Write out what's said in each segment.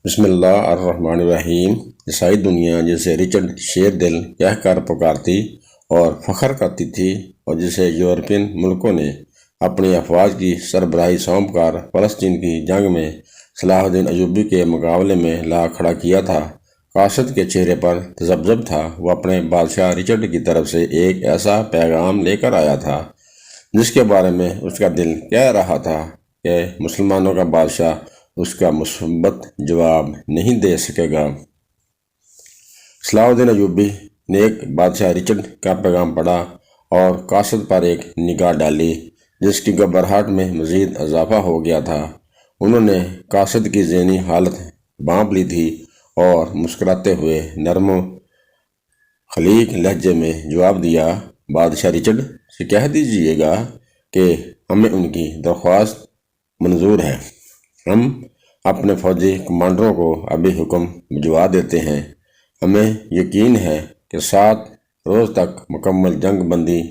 بسم اللہ الرحمن الرحیم۔ عیسائی دنیا جسے رچرڈ شیر دل کہہ کر پکارتی اور فخر کرتی تھی، اور جسے یورپین ملکوں نے اپنی افواج کی سربراہی سونپ کر فلسطین کی جنگ میں صلاح الدین ایوبی کے مقابلے میں لا کھڑا کیا تھا، قاصد کے چہرے پر تذبذب تھا۔ وہ اپنے بادشاہ رچرڈ کی طرف سے ایک ایسا پیغام لے کر آیا تھا جس کے بارے میں اس کا دل کہہ رہا تھا کہ مسلمانوں کا بادشاہ اس کا مثبت جواب نہیں دے سکے گا۔ صلاح الدین ایوبی نے ایک بادشاہ رچرڈ کا پیغام پڑھا اور قاصد پر ایک نگاہ ڈالی جس کی گھبراہٹ میں مزید اضافہ ہو گیا تھا۔ انہوں نے قاصد کی ذہنی حالت بھانپ لی تھی اور مسکراتے ہوئے نرم و خلیق لہجے میں جواب دیا، بادشاہ رچرڈ سے کہہ دیجیے گا کہ ہمیں ان کی درخواست منظور ہے۔ ہم اپنے فوجی کمانڈروں کو ابھی حکم بھجوا دیتے ہیں۔ ہمیں یقین ہے کہ 7 روز تک مکمل جنگ بندی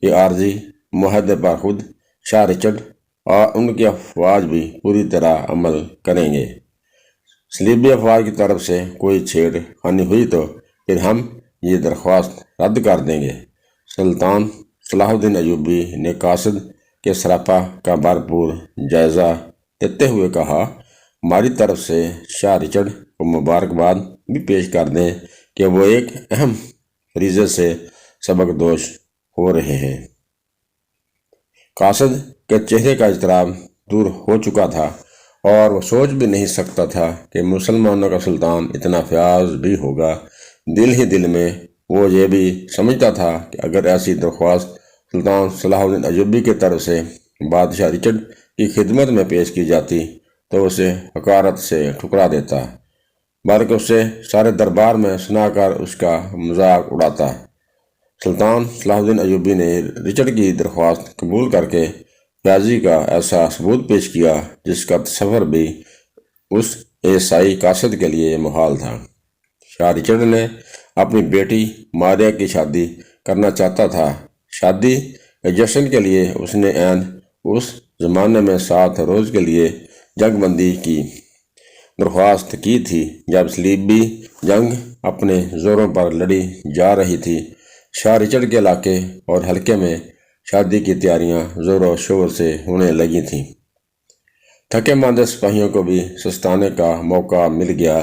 کے عارضی معاہدے پر خود شاہ رچرڈ اور ان کی افواج بھی پوری طرح عمل کریں گے۔ صلیبی افواج کی طرف سے کوئی چھیڑ خانی ہوئی تو پھر ہم یہ درخواست رد کر دیں گے۔ سلطان صلاح الدین ایوبی نے قاصد کے سراپا کا بھرپور جائزہ دیتے ہوئے کہا، ہماری طرف سے شاہ رچرڈ کو مبارکباد بھی پیش کر دیں کہ وہ ایک اہم فریضے سے سبکدوش ہو رہے ہیں۔ قاصد کے چہرے کا اضطراب دور ہو چکا تھا اور وہ سوچ بھی نہیں سکتا تھا کہ مسلمانوں کا سلطان اتنا فیاض بھی ہوگا۔ دل ہی دل میں وہ یہ بھی سمجھتا تھا کہ اگر ایسی درخواست سلطان صلاح الدین ایوبی کی طرف سے بادشاہ رچرڈ کی خدمت میں پیش کی جاتی تو اسے حقارت سے ٹھکرا دیتا، بلکہ اسے سارے دربار میں سنا کر اس کا مذاق اڑاتا۔ سلطان صلاح الدین ایوبی نے رچرڈ کی درخواست قبول کر کے فیاضی کا ایسا ثبوت پیش کیا جس کا تصور بھی اس عیسائی قاصد کے لیے محال تھا۔ شاہ رچرڈ نے اپنی بیٹی ماریہ کی شادی کرنا چاہتا تھا۔ شادی کے جشن کے لیے اس نے عین اس زمانے میں 7 روز کے لیے جنگ بندی کی درخواست کی تھی جب صلیبی جنگ اپنے زوروں پر لڑی جا رہی تھی۔ شاہ رچرڈ کے علاقے اور حلقے میں شادی کی تیاریاں زور و شور سے ہونے لگی تھیں۔ تھکے ماندے سپاہیوں کو بھی سستانے کا موقع مل گیا۔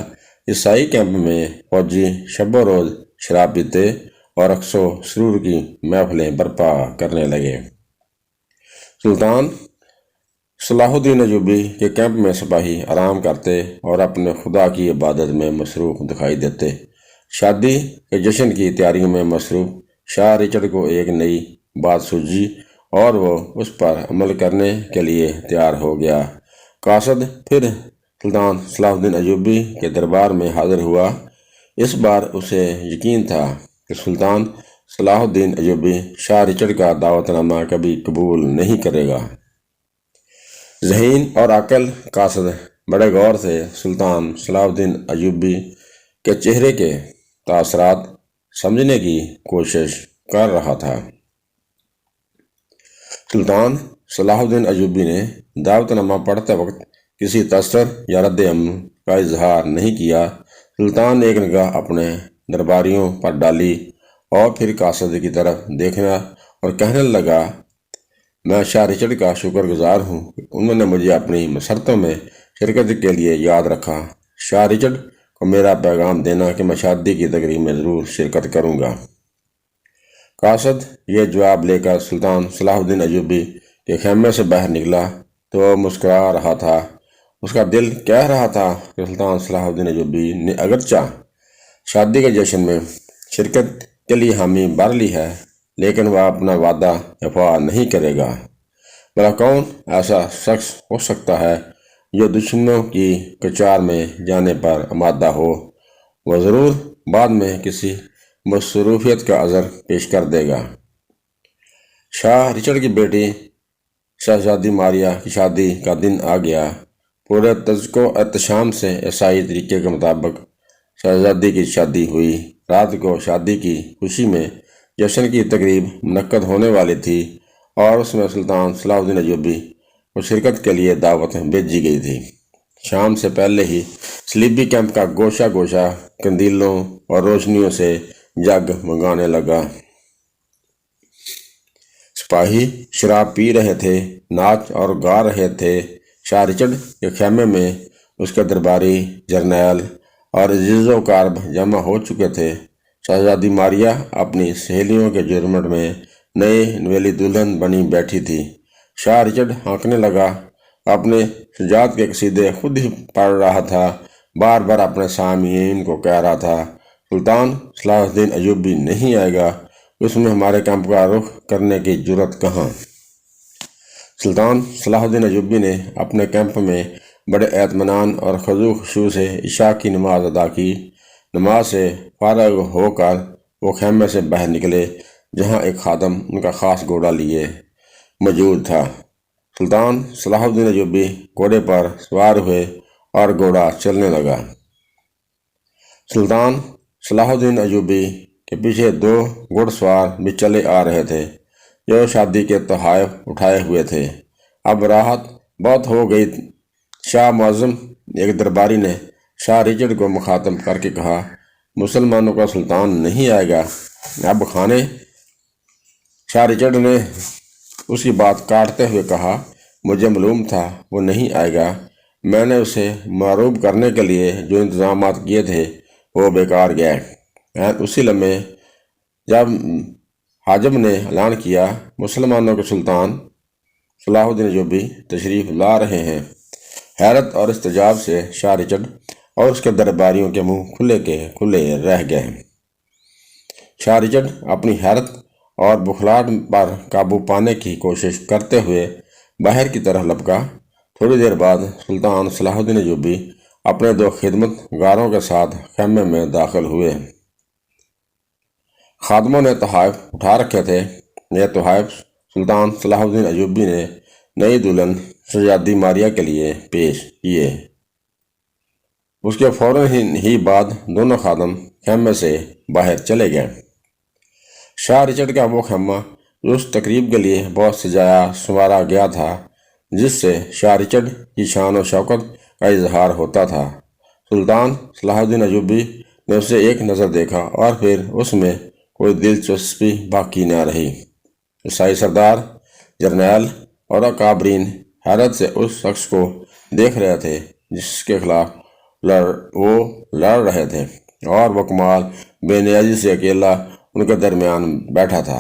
عیسائی کیمپ میں فوجی شب و روز شراب پیتے اور رقص و سرور کی محفلیں برپا کرنے لگے۔ سلطان صلاح الدین ایوبی کے کیمپ میں سپاہی آرام کرتے اور اپنے خدا کی عبادت میں مصروف دکھائی دیتے۔ شادی کے جشن کی تیاریوں میں مصروف شاہ رچرڈ کو ایک نئی بات سوجی اور وہ اس پر عمل کرنے کے لیے تیار ہو گیا۔ قاصد پھر سلطان صلاح الدین ایوبی کے دربار میں حاضر ہوا۔ اس بار اسے یقین تھا کہ سلطان صلاح الدین ایوبی شاہ رچرڈ کا دعوت نامہ کبھی قبول نہیں کرے گا۔ ذہین اور عاقل قاصد بڑے غور سے سلطان صلاح الدین ایوبی کے چہرے کے تاثرات سمجھنے کی کوشش کر رہا تھا۔ سلطان صلاح الدین ایوبی نے دعوت نامہ پڑھتے وقت کسی تاثر یا رد عمل کا اظہار نہیں کیا۔ سلطان نے ایک نگاہ اپنے درباریوں پر ڈالی اور پھر قاصد کی طرف دیکھنا اور کہنے لگا، میں شاہ رچرڈ کا شکر گزار ہوں کہ انہوں نے مجھے اپنی مسرتوں میں شرکت کے لیے یاد رکھا۔ شاہ رچرڈ کو میرا پیغام دینا کہ میں شادی کی تقریب میں ضرور شرکت کروں گا۔ قاصد یہ جواب لے کر سلطان صلاح الدین ایوبی کے خیمے سے باہر نکلا تو وہ مسکرا رہا تھا۔ اس کا دل کہہ رہا تھا کہ سلطان صلاح الدین ایوبی نے اگرچہ شادی کے جشن میں شرکت کے لیے حامی بھر لی ہے، لیکن وہ اپنا وعدہ وفا نہیں کرے گا۔ بھلا کون ایسا شخص ہو سکتا ہے جو دشمنوں کی کچار میں جانے پر آمادہ ہو؟ وہ ضرور بعد میں کسی مصروفیت کا عذر پیش کر دے گا۔ شاہ رچرڈ کی بیٹی شہزادی ماریہ کی شادی کا دن آ گیا۔ پورے تذک و احتشام سے عیسائی طریقے کے مطابق شہزادی کی شادی ہوئی۔ رات کو شادی کی خوشی میں جشن کی تقریب منعقد ہونے والی تھی اور اس میں سلطان صلاح الدین ایوبی کو شرکت کے لیے دعوت بھیجی گئی تھی۔ شام سے پہلے ہی सलीबी कैंप का गोशा गोशा कंदीलों और रोशनियों से जगमगाने लगा। सिपाही शराब पी रहे थे, नाच और गा रहे थे। शाह रिचर्ड के खेमे में उसके दरबारी, जर्नैल और अजीज़ो कारब जमा हो चुके थे। शहजादी मारिया अपनी सहेलियों के जुर्मट में नई नवेली दुल्हन बनी बैठी थी। शाह रिचर्ड हाँकने लगा, अपने शुजात के कसीदे खुद ही पढ़ रहा था, बार बार अपने सामीन को कह रहा था, सुल्तान सलाहुद्दीन अयूबी नहीं आएगा, उसमें हमारे कैंप का रुख करने की जुर्रत कहाँ। सुल्तान सलाहुद्दीन अयूबी ने अपने कैंप में बड़े एतमानान और खुशू खुशू से इशा की नमाज अदा की। नमाज से फारग होकर वो खेमे से बाहर निकले, जहाँ एक खादम उनका ख़ास घोड़ा लिए मौजूद था। सुल्तान सलाहुद्दीन अयूबी घोड़े पर सवार हुए और घोड़ा चलने लगा। सुल्तान सलाहुद्दीन अयूबी के पीछे 2 घुड़सवार भी चले आ रहे थे, जो शादी के तोहफ़े उठाए हुए थे। अब राहत बहुत हो गई। शाह मुअज़्ज़म एक दरबारी ने शाह रिचर्ड को मुखातब करके कहा, मुसलमानों का सुल्तान नहीं आएगा अब खाने। शाह रिचर्ड ने उसकी बात काटते हुए कहा, मुझे मालूम था वो नहीं आएगा। मैंने उसे मरूब करने के लिए जो इंतजाम किए थे वो बेकार गए। उसी लम्हे जब हाजम ने ऐलान किया, मुसलमानों के सुल्तान सलाहुद्दीन अयूबी तशरीफ़ ला रहे हैं, हैरत और इस्तजाब से शाह रिचर्ड और उसके दरबारियों के मुंह खुले के खुले रह गए। शाह रिचर्ड अपनी हैरत और बुखलाहट पर काबू पाने की कोशिश करते हुए बाहर की तरफ लपका। थोड़ी देर बाद सुल्तान सलाहुद्दीन अयूबी अपने 2 खिदमतगारों के साथ खेमे में दाखिल हुए। खादमों ने तोहफ़े उठा रखे थे। यह तोहफ़े सुल्तान सलाहुद्दीन अयूबी ने नई दुल्हन शहजादी मारिया के लिए पेश किए। उसके फौरन ही बाद दोनों खादम खेमे से बाहर चले गए। शाह रिचर्ड का वो खेमा उस तकरीब के लिए बहुत सजाया संवारा गया था, जिससे शाह रिचर्ड की शान और शौकत का इजहार होता था। सुल्तान सलाहुद्दीन अयूबी ने उसे एक नज़र देखा और फिर उसमें कोई दिलचस्पी बाकी न रही। ईसाई सरदार, जर्नैल और अकाबरीन हैरत से उस शख्स को देख रहे थे जिसके खिलाफ वो लड़ रहे थे, और वो कमाल बेनियाजी से अकेला उनके दरमियान बैठा था।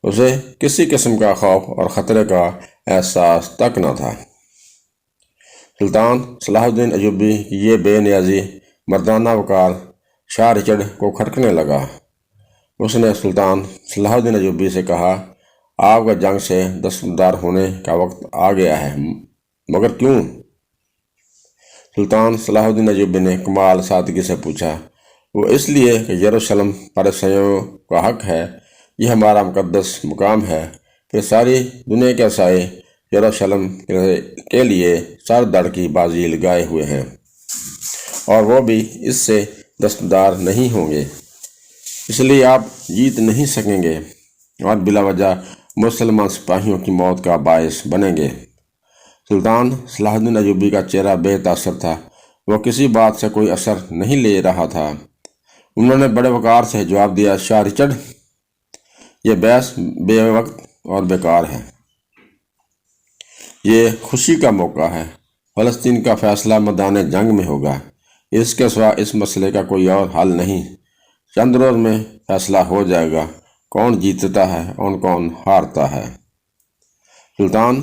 उसे किसी किस्म का खौफ और ख़तरे का एहसास तक न था। सुल्तान सलाहुद्दीन अयूबी की ये बेनियाजी मर्दाना वकार शाह रिचर्ड को खटकने लगा। उसने सुल्तान सलाहुद्दीन अयूबी से कहा, आपका जंग से दस्तबरदार होने का वक्त आ गया है, मगर क्यों? सुल्तान सलाहुद्दीन अयूबी ने कमाल सादगी से पूछा, वो इसलिए कि यरूशलेम पारसियों का हक है, यह हमारा मुकद्दस मुकाम है। फिर सारी दुनिया के साए यरूशलेम के लिए सर दड़ की बाजी लगाए हुए हैं, और वो भी इससे दस्तबरदार नहीं होंगे, इसलिए आप जीत नहीं सकेंगे और बिला वजह मुसलमान सिपाहियों की मौत का बायस बनेंगे। सुल्तान सलाहुद्दीन अयूबी का चेहरा बेतासर था। वो किसी बात से कोई असर नहीं ले रहा था। उन्होंने बड़े वकार से जवाब दिया, शाह रिचर्ड, ये बहस बेवक्त और बेकार है। ये खुशी का मौका है। फ़लस्तीन का फैसला मैदान जंग में होगा। इसके सिवा इस मसले का कोई और हल नहीं। चंद रोज में फैसला हो जाएगा, कौन जीतता है और कौन हारता है। सुल्तान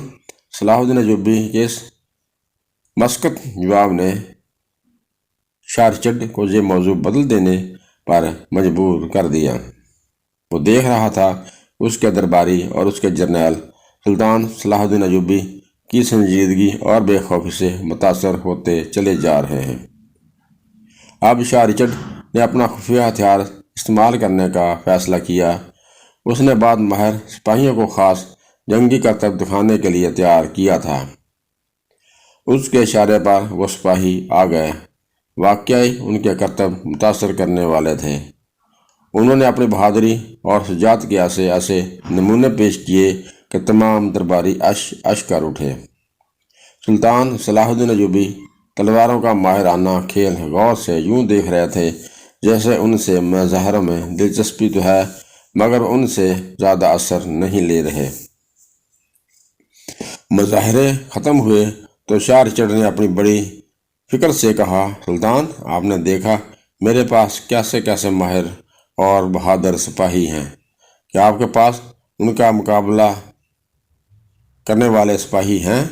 सलाहुद्दीन अयूबी के इस मस्कत जवाब ने शाह रिचर्ड को ये मौजू बदल देने पर मजबूर कर दिया। वो देख रहा था उसके दरबारी और उसके जर्नैल सुल्तान सलाहुद्दीन अयूबी की संजीदगी और बेखौफी से मुतासर होते चले जा रहे हैं। अब शाह रिचर्ड ने अपना खुफिया हथियार इस्तेमाल करने का फैसला किया। उसने बाद माहिर सिपाहियों को खास जंगी करतब दिखाने के लिए तैयार किया था। उसके इशारे पर वो सिपाही आ गए। वाकई उनके करतब मुतासर करने वाले थे। उन्होंने अपनी बहादुरी और शुजात के ऐसे नमूने पेश किए कि तमाम दरबारी अश कर उठे। सुल्तान सलाहुद्दीन अयूबी तलवारों का माहिराना खेल गौर से यूं देख रहे थे जैसे उनसे मज़ाहरों में दिलचस्पी तो है मगर उनसे ज़्यादा असर नहीं ले रहे। मुजाहरे ख़त्म हुए तो शाह रिचर्ड ने अपनी बड़ी फिक्र से कहा, सुल्तान, आपने देखा मेरे पास कैसे कैसे माहिर और बहादुर सिपाही हैं। क्या आपके पास उनका मुकाबला करने वाले सिपाही हैं?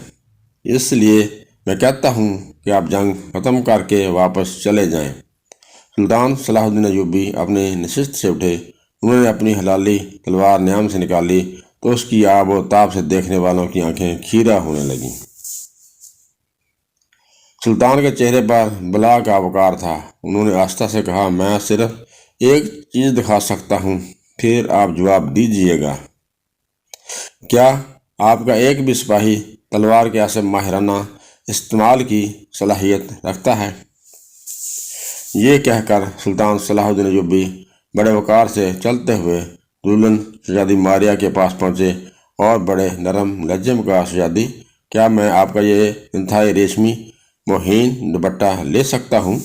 इसलिए मैं कहता हूँ कि आप जंग ख़त्म करके वापस चले जाएं। सुल्तान सलाहुद्दीन अयूबी अपनी नशिस्त से उठे। उन्होंने अपनी हलाली तलवार न्याम से निकाली तो उसकी आब और ताब से देखने वालों की आंखें खीरा होने लगीं। सुल्तान के चेहरे पर बला का वकार था। उन्होंने आस्था से कहा, मैं सिर्फ एक चीज़ दिखा सकता हूँ, फिर आप जवाब दीजिएगा। क्या आपका एक भी सिपाही तलवार के ऐसे माहिराना इस्तेमाल की सलाहियत रखता है? ये कहकर सुल्तान सलाहुद्दीन अयूबी बड़े वकार से चलते हुए दुल्हन शहजादी मारिया के पास पहुँचे और बड़े नरम लहजे में कहा, शहजादी, क्या मैं आपका ये इंतहाई रेशमी मोहीन दुपट्टा ले सकता हूँ?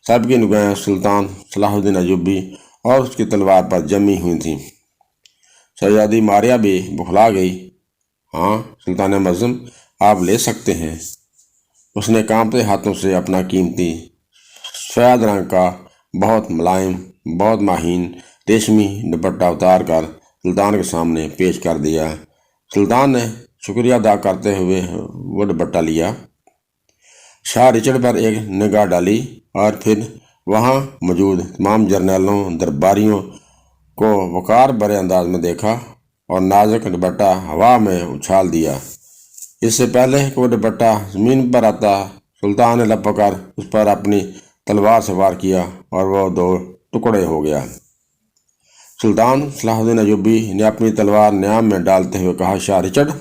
सबकी निगाहें सुल्तान सलाहुद्दीन अयूबी और उसकी तलवार पर जमी हुई थीं। शहजादी मारिया भी बुखला गई। हाँ सुल्तान मज़्ज़म, आप ले सकते हैं। उसने कांपते हाथों से अपना कीमती सफ़ेद रंग का बहुत मुलायम बहुत माहीन रेशमी दुपट्टा उतार कर सुल्तान के सामने पेश कर दिया। सुल्तान ने शुक्रिया अदा करते हुए वो दुपट्टा लिया, शाह रिचर्ड पर एक निगाह डाली और फिर वहाँ मौजूद तमाम जर्नैलों दरबारियों को वकार भरे अंदाज में देखा और नाजुक दुपट्टा हवा में उछाल दिया। इससे पहले कि वो दुपट्टा ज़मीन पर आता, सुल्तान ने लपक उस पर अपनी तलवार से वार किया और वह दो टुकड़े हो गया। सुल्तान सलाहुद्दीन अयूबी ने अपनी तलवार न्याम में डालते हुए कहा, शाह रिचर्ड,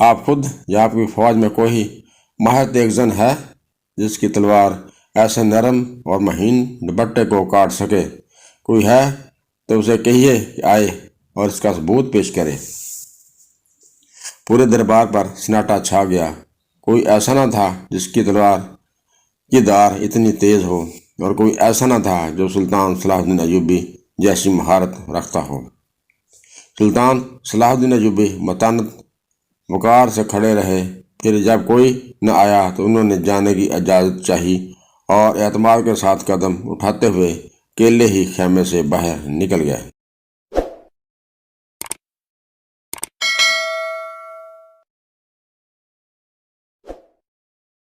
आप खुद या आपकी फ़ौज में कोई माहिर तेगजन है जिसकी तलवार ऐसे नरम और महीन दुपट्टे को काट सके? कोई है तो उसे कहिए कि आए और इसका सबूत पेश करे। पूरे दरबार पर सन्नाटा छा गया। कोई ऐसा न था जिसकी तलवार की धार इतनी तेज़ हो और कोई ऐसा न था जो सुल्तान सलाहुद्दीन अयूबी जैसी महारत रखता हो। सुल्तान सलाहुद्दीन अयूबी मतानत वकार से खड़े रहे। फिर जब कोई न आया तो उन्होंने जाने की इजाज़त चाही और एतमाद के साथ कदम उठाते हुए केले ही खेमे से बाहर निकल गए।